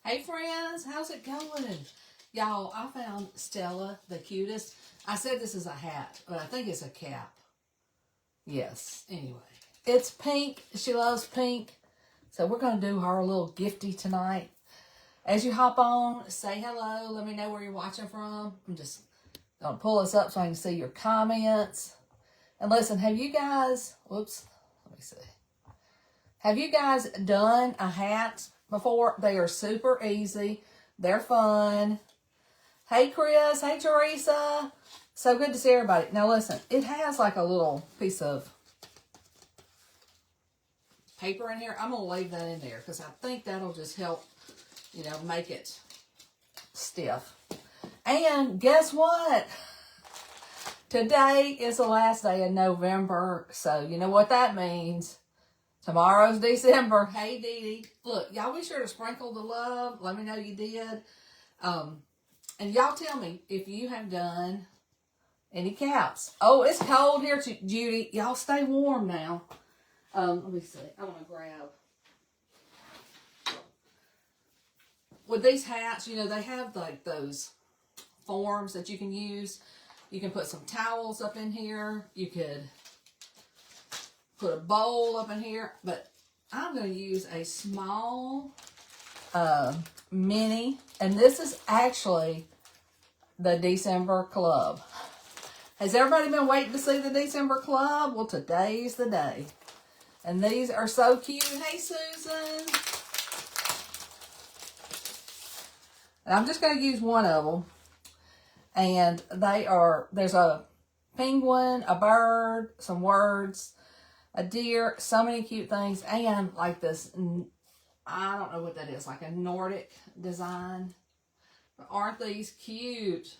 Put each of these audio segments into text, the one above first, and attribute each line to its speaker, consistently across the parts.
Speaker 1: Hey friends, how's it going? Y'all, I found Stella, the cutest. I said this is a hat, but I think it's a cap. Yes, anyway. It's pink. She loves pink. So we're going to do her a little gifty tonight. As you hop on, say hello. Let me know where you're watching from. I'm just going to pull this up so I can see your comments. And listen, have you guys, whoops, let me see. Have you guys done a hat before? They are super easy. They're fun. Hey, Chris. Hey, Teresa. So good to see everybody. Now, listen, it has like a little piece of paper in here. I'm going to leave that in there because I think that'll just help, you know, make it stiff. And guess what? Today is the last day of November. So, you know what that means. Tomorrow's December. Hey, Dee Dee. Look, y'all be sure to sprinkle the love. Let me know you did. And y'all tell me if you have done any caps. Oh, it's cold here, Judy. Y'all stay warm now. Let me see. I'm going to grab. With these hats, you know, they have like those forms that you can use. You can put some towels up in here. You could put a bowl up in here, but I'm going to use a small mini, and this is actually the December Club. Has everybody been waiting to see the December Club? Well, today's the day. And these are so cute. Hey, Susan. And I'm just going to use one of them. And they are, there's a penguin, a bird, some words, a deer, so many cute things, and like this, I don't know what that is, like a Nordic design. But aren't these cute?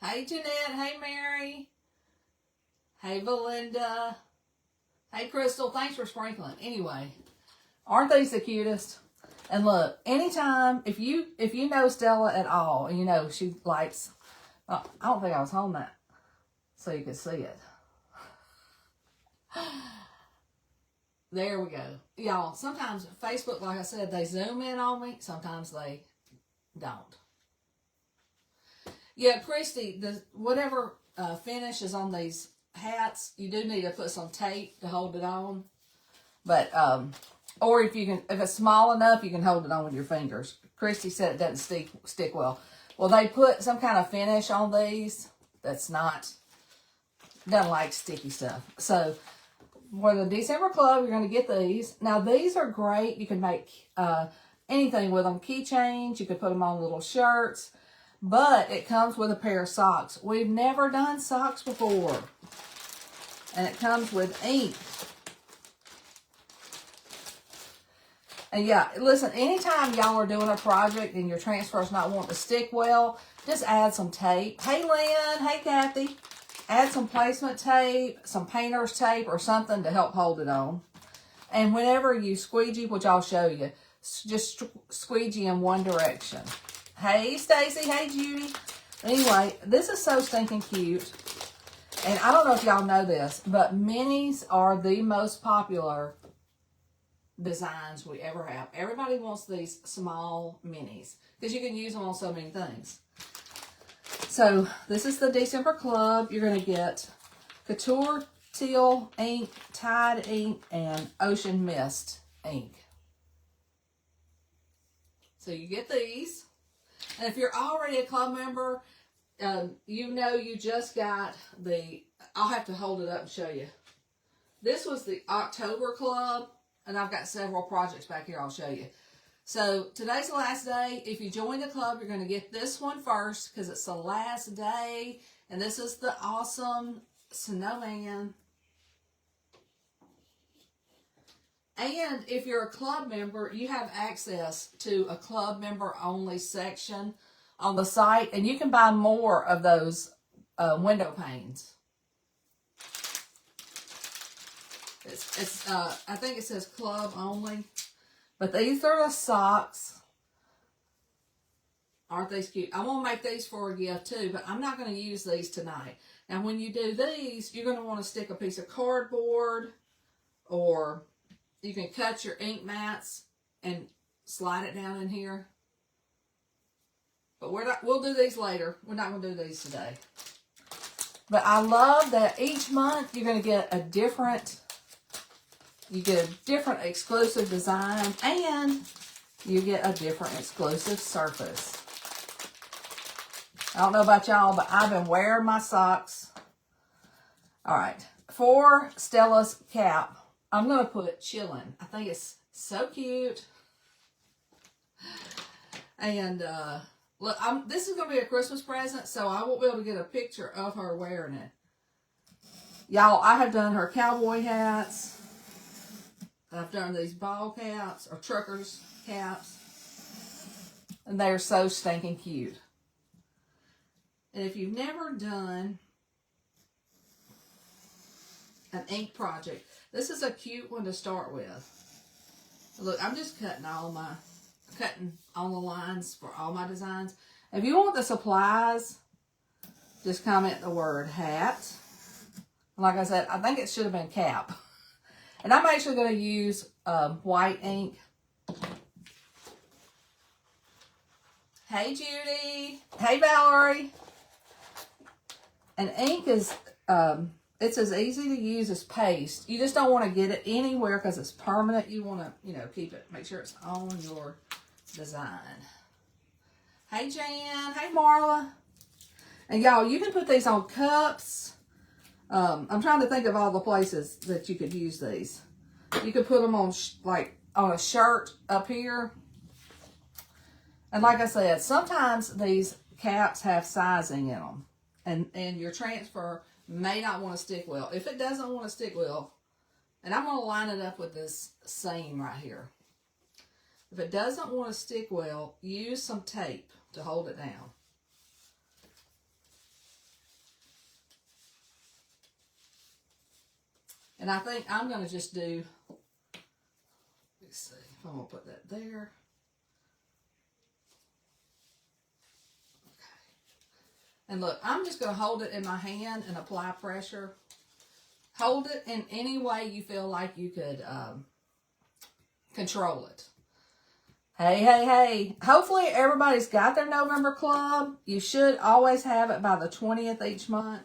Speaker 1: Hey, Jeanette. Hey, Mary. Hey, Belinda. Hey, Crystal. Thanks for sprinkling. Anyway, aren't these the cutest? And look, anytime, if you know Stella at all, and you know she likes, I don't think I was holding that so you could see it. There we go. Y'all, sometimes Facebook, like I said, they zoom in on me. Sometimes they don't. Yeah, Christy, whatever finish is on these hats, you do need to put some tape to hold it on. But, or if it's small enough, you can hold it on with your fingers. Christy said it doesn't stick well. Well, they put some kind of finish on these that's doesn't like sticky stuff. So, for the December Club, you're going to get these. Now, these are great. You can make anything with them. Keychains. You could put them on little shirts. But it comes with a pair of socks. We've never done socks before. And it comes with ink. And yeah, listen, anytime y'all are doing a project and your transfer's not wanting to stick well, just add some tape. Hey, Lynn. Hey, Kathy. Add some placement tape, some painter's tape, or something to help hold it on. And whenever you squeegee, which I'll show you, just squeegee in one direction. Hey, Stacy. Hey, Judy. Anyway, this is so stinking cute. And I don't know if y'all know this, but minis are the most popular designs we ever have. Everybody wants these small minis because you can use them on so many things. So, this is the December Club. You're going to get Couture Teal ink, Tide ink, and Ocean Mist ink. So, you get these. And if you're already a club member, you know you just got I'll have to hold it up and show you. This was the October Club, and I've got several projects back here I'll show you. So, today's the last day. If you join the club, you're going to get this one first because it's the last day. And this is the awesome snowman. And if you're a club member, you have access to a club member only section on the site. And you can buy more of those window panes. I think it says club only. But these are the socks. Aren't these cute? I want to make these for a gift too, but I'm not going to use these tonight. Now, when you do these, you're going to want to stick a piece of cardboard, or you can cut your ink mats and slide it down in here. But we'll do these later. We're not going to do these today. But I love that each month you're going to get a different, exclusive design, and you get a different exclusive surface. I don't know about y'all, but I've been wearing my socks. All right. For Stella's cap, I'm going to put chillin. I think it's so cute. And look, this is going to be a Christmas present, so I won't be able to get a picture of her wearing it. Y'all, I have done her cowboy hats. I've done these ball caps or truckers caps. And they're so stinking cute. And if you've never done an ink project, this is a cute one to start with. Look, I'm just cutting on the lines for all my designs. If you want the supplies, just comment the word hat. Like I said, I think it should have been cap. And I'm actually going to use white ink. Hey, Judy. Hey, Valerie. And ink is, it's as easy to use as paste. You just don't want to get it anywhere because it's permanent. You want to, keep it, make sure it's on your design. Hey, Jan. Hey, Marla. And y'all, you can put these on cups. I'm trying to think of all the places that you could use these. You could put them on, on a shirt up here. And like I said, sometimes these caps have sizing in them. And your transfer may not want to stick well. If it doesn't want to stick well, and I'm going to line it up with this seam right here. If it doesn't want to stick well, use some tape to hold it down. And I think I'm going to just do, let's see, if I'm going to put that there. And look, I'm just going to hold it in my hand and apply pressure. Hold it in any way you feel like you could control it. Hey, hey, hey. Hopefully everybody's got their November club. You should always have it by the 20th each month.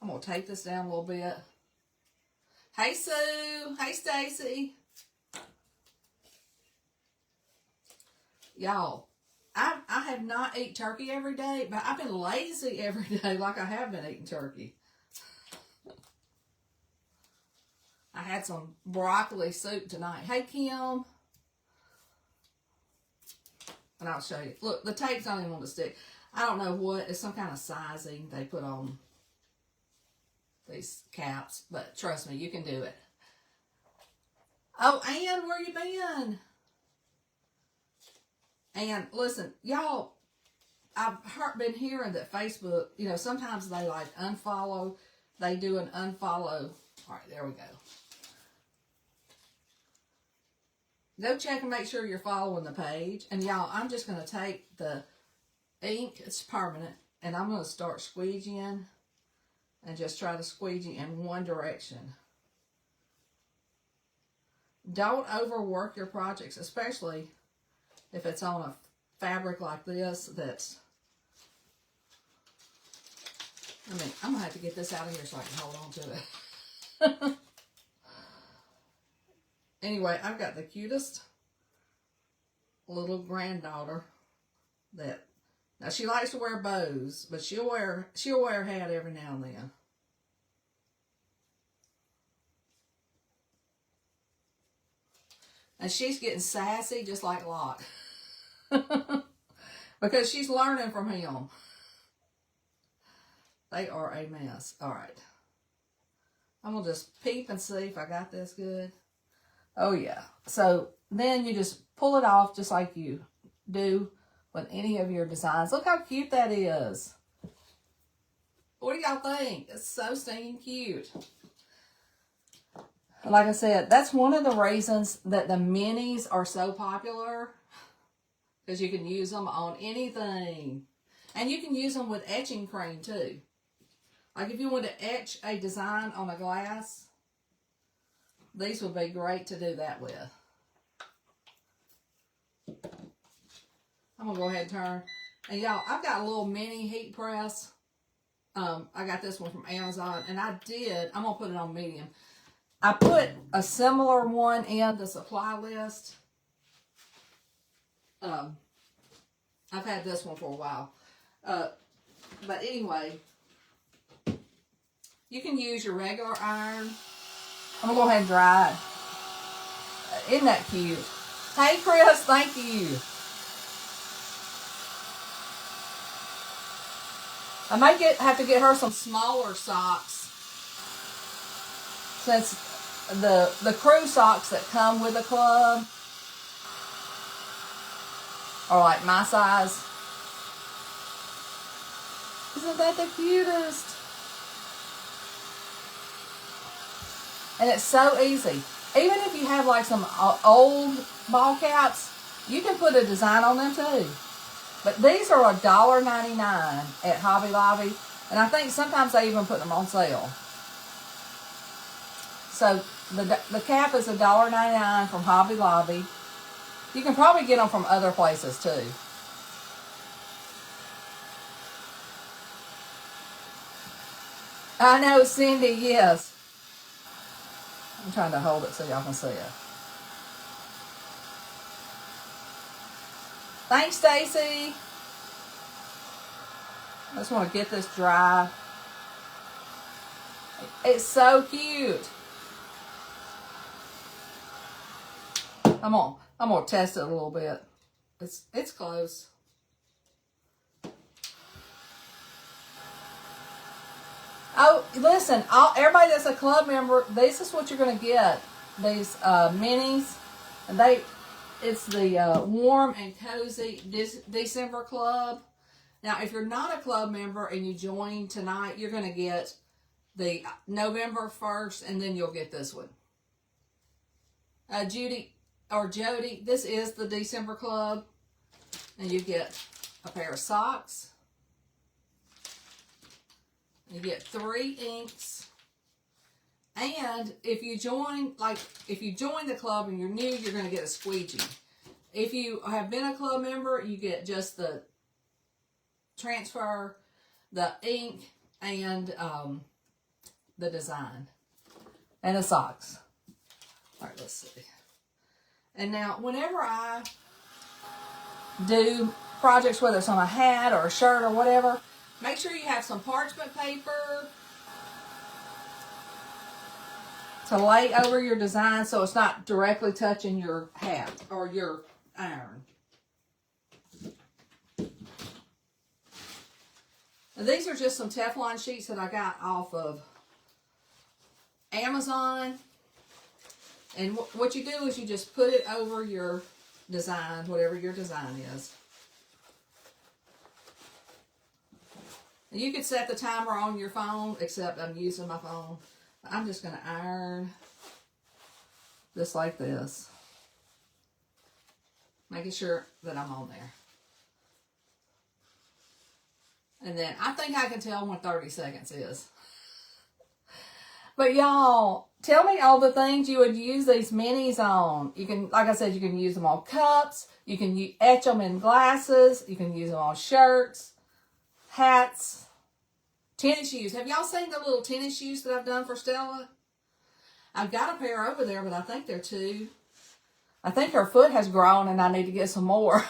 Speaker 1: I'm going to take this down a little bit. Hey, Sue. Hey, Stacy. Y'all. I have not eaten turkey every day, but I've been lazy every day like I have been eating turkey. I had some broccoli soup tonight. Hey, Kim. And I'll show you. Look, the tape's don't even want to stick. I don't know what. It's some kind of sizing they put on these caps, but trust me, you can do it. Oh, Ann, where you been? And listen, y'all, I've been hearing that Facebook, sometimes they like unfollow. They do an unfollow. All right, there we go. Go check and make sure you're following the page. And y'all, I'm just going to take the ink, it's permanent, and I'm going to start squeegeeing and just try to squeegee in one direction. Don't overwork your projects, especially if it's on a fabric like this that's, I'm going to have to get this out of here so I can hold on to it. Anyway, I've got the cutest little granddaughter that, now she likes to wear bows, but she'll wear a hat every now and then. And she's getting sassy just like Locke. Because she's learning from him. They are a mess. All right. I'm going to just peep and see if I got this good. Oh, yeah. So then you just pull it off just like you do with any of your designs. Look how cute that is. What do y'all think? It's so stinking cute. Like I said, that's one of the reasons that the minis are so popular. Because you can use them on anything. And you can use them with etching cream too. Like if you want to etch a design on a glass, these would be great to do that with. I'm going to go ahead and turn. And y'all, I've got a little mini heat press. I got this one from Amazon, and I'm going to put it on medium. I put a similar one in the supply list. I've had this one for a while. But anyway, you can use your regular iron. I'm going to go ahead and dry it. Isn't that cute? Hey, Chris, thank you. I might have to get her some smaller socks, since the crew socks that come with the club are like my size. Isn't that the cutest? And it's so easy. Even if you have like some old ball caps, you can put a design on them too. But these are $1.99 at Hobby Lobby. And I think sometimes they even put them on sale. So the cap is $1.99 from Hobby Lobby. You can probably get them from other places too. I know, Cindy, yes. I'm trying to hold it so y'all can see it. Thanks, Stacy. I just want to get this dry. It's so cute. I'm gonna test it a little bit. It's close. Oh, listen, everybody that's a club member, this is what you're gonna get. These minis, and it's the warm and cozy December club. Now, if you're not a club member and you join tonight, you're gonna get the November 1st, and then you'll get this one. Judy or Jody, this is the December club, and you get a pair of socks. You get 3 inks. And if you join the club and you're new, you're going to get a squeegee. If you have been a club member, you get just the transfer, the ink, and the design. And the socks. All right, let's see. And now, whenever I do projects, whether it's on a hat or a shirt or whatever, make sure you have some parchment paper to lay over your design so it's not directly touching your hat or your iron. Now, these are just some Teflon sheets that I got off of Amazon. And what you do is you just put it over your design, whatever your design is. You could set the timer on your phone, except I'm using my phone. I'm just going to iron just like this. Making sure that I'm on there. And then I think I can tell when 30 seconds is. But y'all, tell me all the things you would use these minis on. You can, like I said, you can use them on cups. You can etch them in glasses. You can use them on shirts, hats, tennis shoes. Have y'all seen the little tennis shoes that I've done for Stella? I've got a pair over there, but I think they're too. I think her foot has grown and I need to get some more.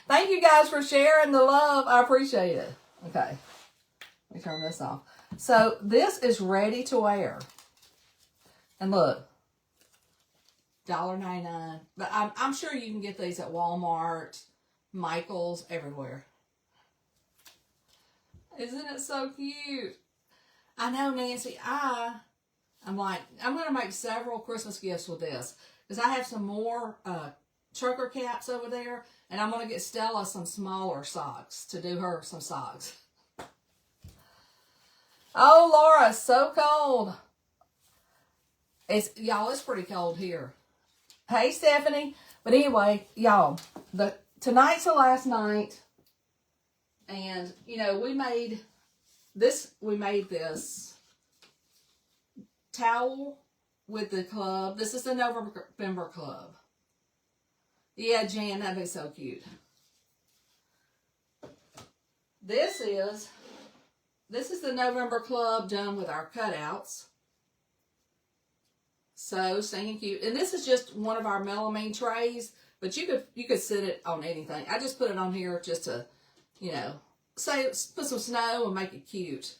Speaker 1: Thank you guys for sharing the love. I appreciate it. Okay. Let me turn this off. So this is ready to wear. And look. $1.99. But I'm sure you can get these at Walmart, Michael's, everywhere. Isn't it so cute? I know, Nancy. I'm like, I'm going to make several Christmas gifts with this. Because I have some more trucker caps over there. And I'm going to get Stella some smaller socks to do her some socks. Oh, Laura, it's so cold. Y'all, it's pretty cold here. Hey, Stephanie. But anyway, y'all, tonight's the last night. And, you know, we made this towel with the club. This is the November club. Yeah, Jan, that'd be so cute. This is the November Club done with our cutouts. So stinking cute. And this is just one of our melamine trays, but you could sit it on anything. I just put it on here just to, you know, put some snow and make it cute.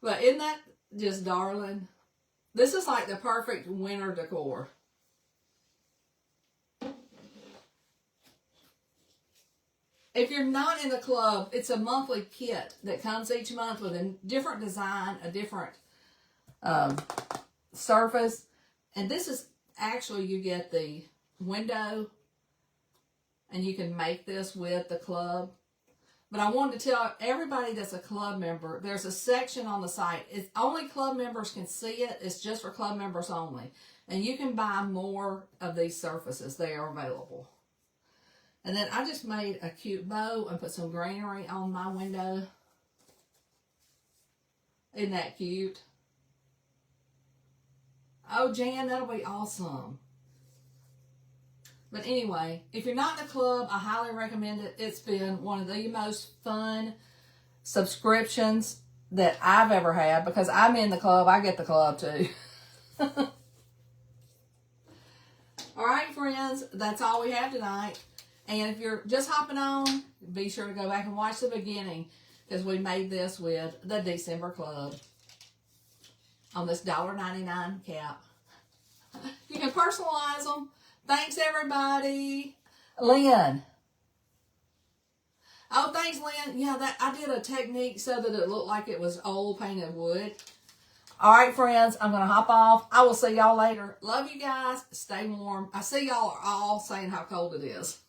Speaker 1: But isn't that just darling? This is like the perfect winter decor. If you're not in the club, it's a monthly kit that comes each month with a different design, a different surface. And this is actually, you get the window and you can make this with the club. But I wanted to tell everybody that's a club member, there's a section on the site. It's only club members can see it. It's just for club members only. And you can buy more of these surfaces. They are available. And then I just made a cute bow and put some greenery on my window. Isn't that cute? Oh, Jan, that'll be awesome. But anyway, if you're not in the club, I highly recommend it. It's been one of the most fun subscriptions that I've ever had because I'm in the club. I get the club too. All right, friends, that's all we have tonight. And if you're just hopping on, be sure to go back and watch the beginning because we made this with the December Club on this $1.99 cap. You can personalize them. Thanks, everybody. Lynn. Oh, thanks, Lynn. Yeah, I did a technique so that it looked like it was old painted wood. All right, friends, I'm going to hop off. I will see y'all later. Love you guys. Stay warm. I see y'all are all saying how cold it is.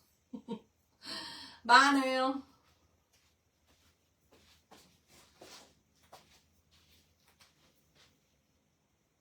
Speaker 1: Bye now.